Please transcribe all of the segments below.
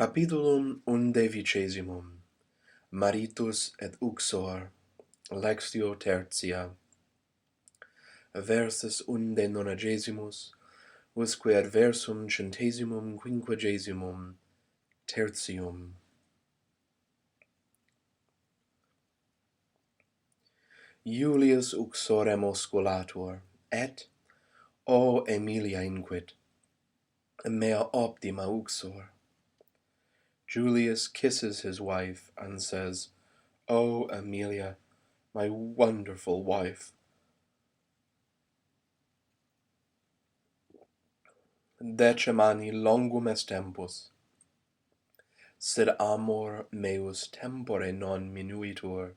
Capitulum XI. Maritus et uxor, Lectio Tertia. Versus XI, usque ad versum 150 tertium. Julius uxorem osculator, et, o Emilia inquit, mea optima uxor. Julius kisses his wife and says, "O Emilia, my wonderful wife." Decimani longum est tempus, sed amor meus tempore non minuitur,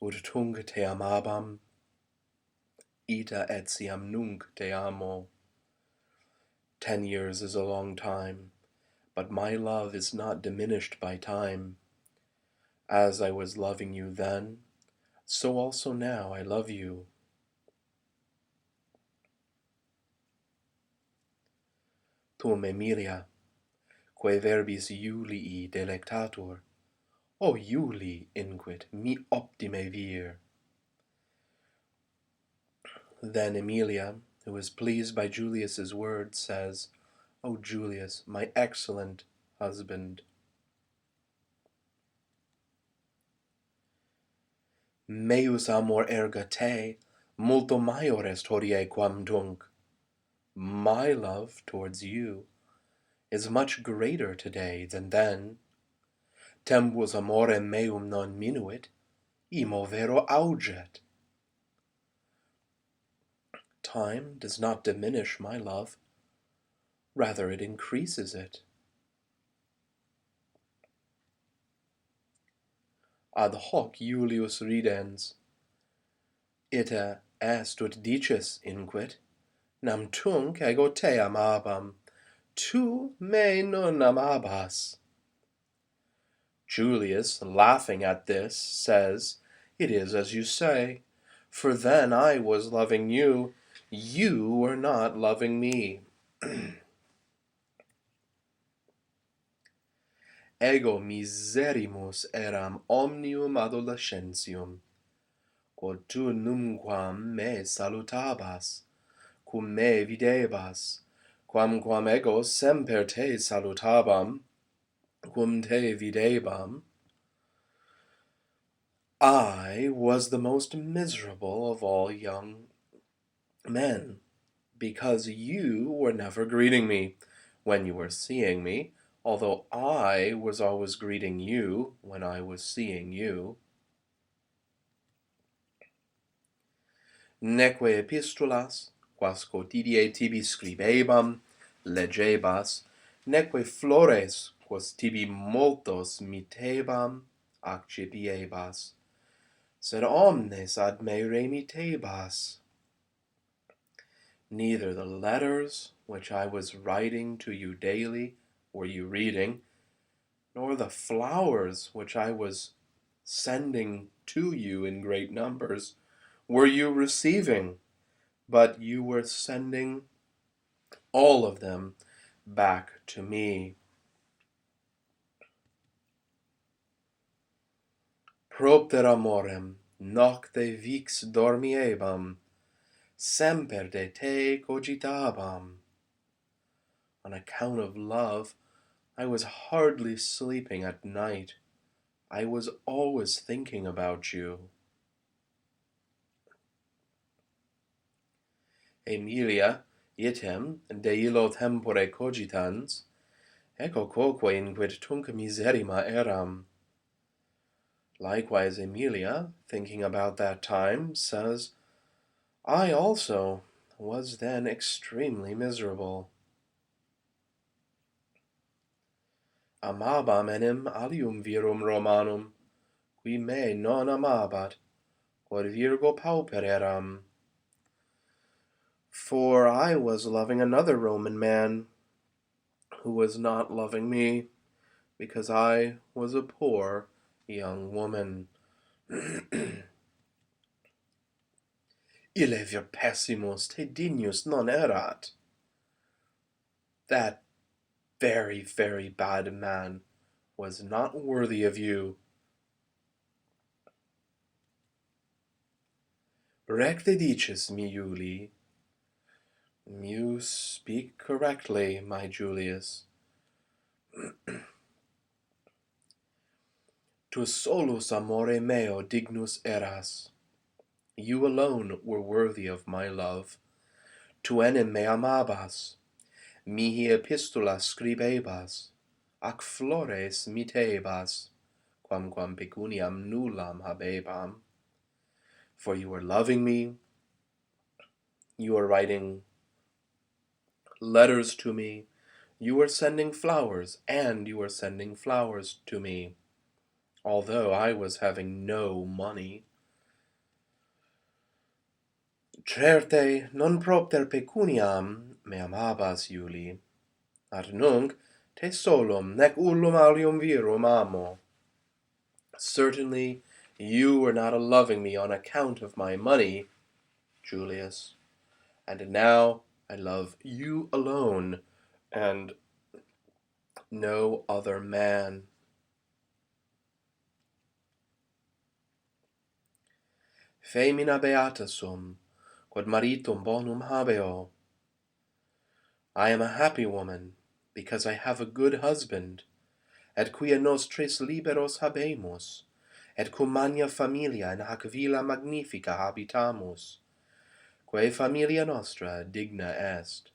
ut tunc te amabam, ita etiam nunc te amo. 10 years is a long time, but my love is not diminished by time. As I was loving you then, so also now I love you. Tum, Emilia, quae verbis Julii delectatur, o Juli inquit mi optime vir. Then Emilia, who is pleased by Julius's words, says, "O Julius, my excellent husband." Meus amor erga te multo maior est hodie quam tunc. My love towards you is much greater today than then. Tempus amorem meum non minuit, imo vero auget. Time does not diminish my love, rather it increases it. Ad hoc Julius ridens, ita est ut dices inquit, nam tunc ego te amabam, tu me non amabas. Julius, laughing at this, says, "It is as you say, for then I was loving you, you were not loving me." Ego miserimus eram omnium adolescentium, quod tu numquam me salutabas, cum me videbas, quamquam ego semper te salutabam, cum te videbam. I was the most miserable of all young men, because you were never greeting me when you were seeing me, although I was always greeting you when I was seeing you. Neque epistulas, quas quotidie tibi scribebam, legebas, neque flores, quas tibi multos mitebam, accipiebas, sed omnes ad me remitebas. Neither the letters which I was writing to you daily were you reading, nor the flowers which I was sending to you in great numbers were you receiving, but you were sending all of them back to me. Propter amorem nocte vix dormiebam, semper de te cogitabam. On account of love, I was hardly sleeping at night. I was always thinking about you. Emilia, item de illo tempore cogitans, ecco quoque inquit tunc miserrima eram. Likewise Emilia, thinking about that time, says, I also was then extremely miserable. Amabam enim alium virum Romanum, qui me non amabat, quod virgo pauper eram. For I was loving another Roman man, who was not loving me, because I was a poor young woman. Ille vir pessimus te dignus non erat. That very, very bad man, was not worthy of you. Recte dices, mi Juli. You speak correctly, my Julius. Tu solus amore meo dignus eras. You alone were worthy of my love. Tu enim me amabas. Mihi epistolas scribebas. Ac flores mitebas. Quamquam pecuniam nullam habebam. For you were loving me. You were writing letters to me. You were sending flowers, and you were sending flowers to me, although I was having no money. Certe non propter pecuniam me amabas, Iuli, ad nunc te solum nec ullum alium virum amo. Certainly you were not loving me on account of my money, Julius, and now I love you alone, and no other man. Femina beata sum, quod maritum bonum habeo. I am a happy woman, because I have a good husband, et quia nos tres liberos habemus, et cum magna familia in hac villa magnifica habitamus, quae familia nostra digna est.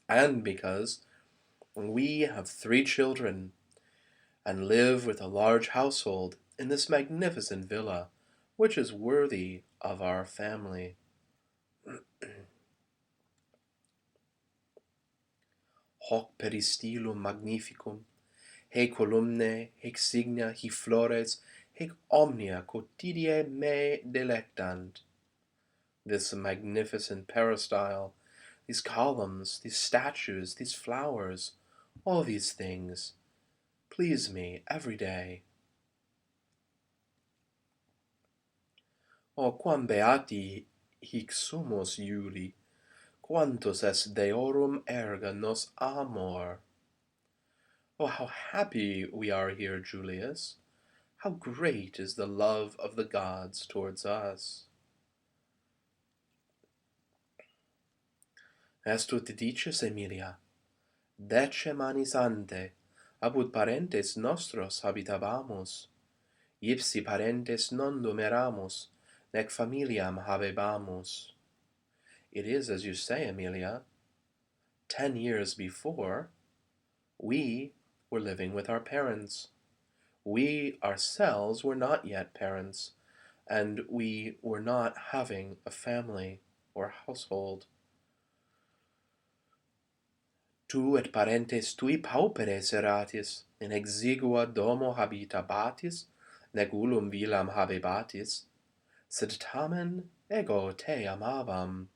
And because we have 3 children, and live with a large household in this magnificent villa, which is worthy of our family. Hoc peristylum magnificum, haec columnae, haec signa, haec flores, haec omnia quotidie me delectant. This magnificent peristyle, these columns, these statues, these flowers, all these things please me every day. O quam beati hic sumus, Iuli, quantus est deorum erga nos amor. Oh, how happy we are here, Julius. How great is the love of the gods towards us. Est ut dices, Emilia, 10 manis ante, apud parentes nostros habitabamus, ipsi parentes non numeramus, nec familiam habebamus. It is as you say, Emilia. 10 years before, we were living with our parents. We ourselves were not yet parents, and we were not having a family or household. Tu et parentes tui pauperes eratis, in exigua domo habitabatis, nec ullum villam habebatis, sed tamen ego te amabam.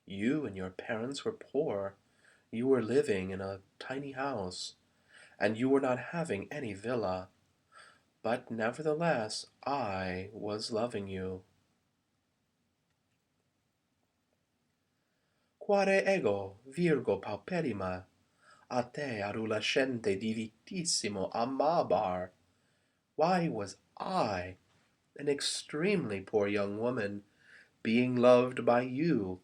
You and your parents were poor. You were living in a tiny house, and you were not having any villa. But nevertheless, I was loving you. Quare ego, virgo pauperima, a te adolescente divitissimo amabar? Why was I, an extremely poor young woman, being loved by you,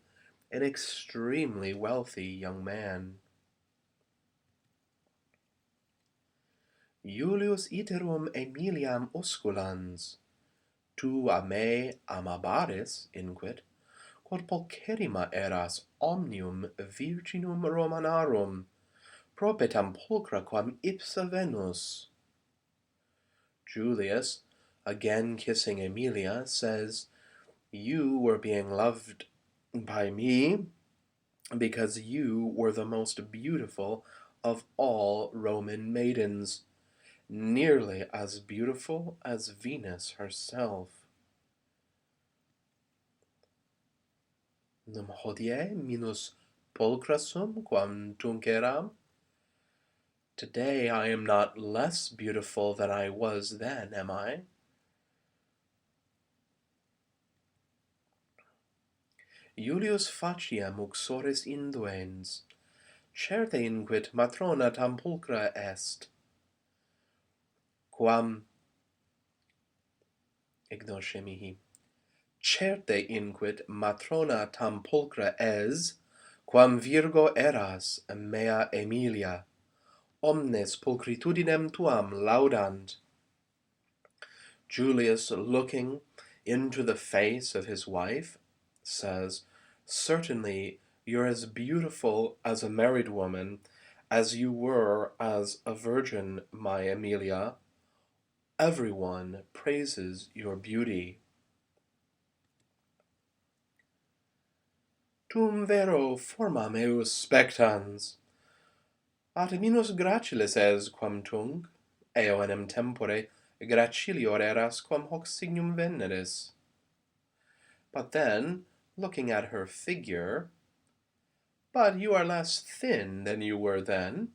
an extremely wealthy young man? Julius iterum Emiliam osculans, tu a me amabaris, inquit, quod pulcherrima eras omnium virginum Romanarum, propetam pulchra quam ipsa Venus. Julius, again kissing Emilia, says, you were being loved by me because you were the most beautiful of all Roman maidens, nearly as beautiful as Venus herself. Num hodie minus pulchra sum quam tunc eram? Today I am not less beautiful than I was then, am I? Julius faciem uxoris induens. certe inquit matrona tam pulchra est, quam ignosce mihi. Certe inquit matrona tam pulchra es, quam virgo eras mea Emilia, omnes pulchritudinem tuam laudant. Julius, looking into the face of his wife, says, "Certainly you're as beautiful as a married woman as you were as a virgin, my Emilia. Everyone praises your beauty." Tum vero forma meus spectans, at minus gracilis es quam tunc, eo enim tempore gracilior eras quam hoc signum veneris. But then, looking at her figure, "But you are less thin than you were then,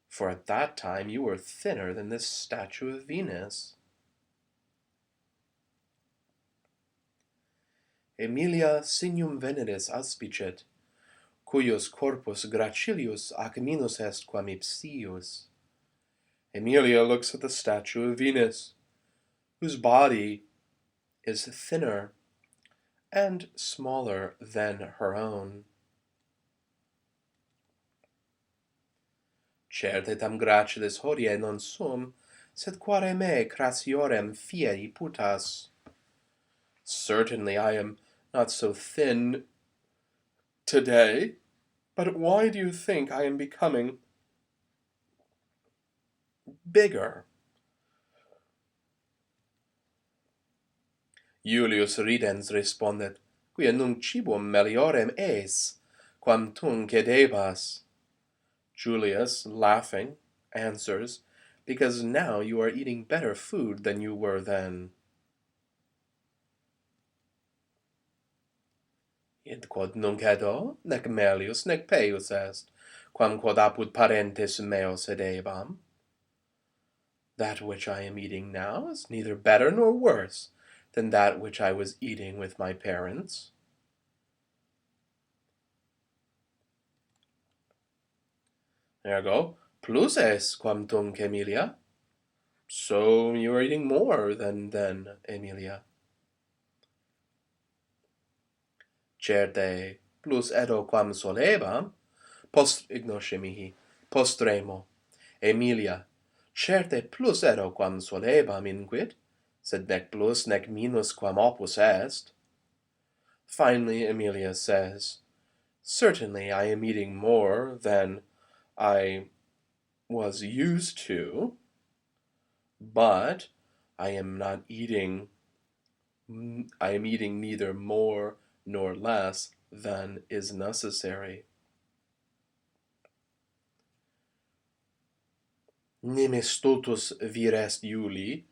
for at that time you were thinner than this statue of Venus." Emilia signum veneris aspicet, cuius corpus gracilius ac minus est quam ipsius. Emilia looks at the statue of Venus, whose body is thinner and smaller than her own. Certe tam gracilis hodie non sum, sed quare me crassiorem fieri putas. Certainly I am not so thin today, but why do you think I am becoming bigger? Julius ridens respondet, quia nunc cibum meliorem es, quam tunc edebas. Julius, laughing, answers, "Because now you are eating better food than you were then." Id quod nunc edo, nec melius, nec peius est, quam quod apud parentes meos edebam. That which I am eating now is neither better nor worse than that which I was eating with my parents. Ergo, plus es quam tunc, Emilia. So you are eating more than then, Emilia. Certe plus edo quam solebam, ignosce mihi, postremo. Emilia, certe plus edo quam solebam inquit, sed nec plus nec minus quam opus est. Finally, Emilia says, "Certainly I am eating more than I was used to, but I am eating neither more nor less than is necessary." Nimis stultus vir est Iuli,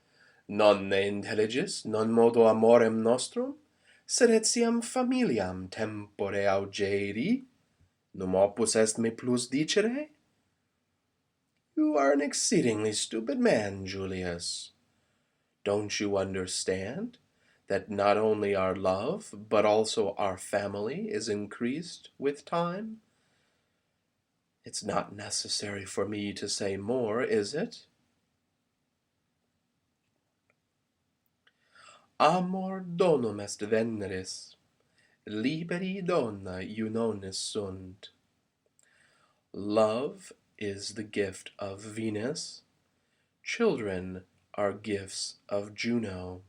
non ne intelligis, non modo amorem nostrum, sed etiam familiam tempore augeri, num opus est me plus dicere? You are an exceedingly stupid man, Julius. Don't you understand that not only our love, but also our family is increased with time? It's not necessary for me to say more, is it? Amor donum est veneris, liberi dona unonis sunt. Love is the gift of Venus. Children are gifts of Juno.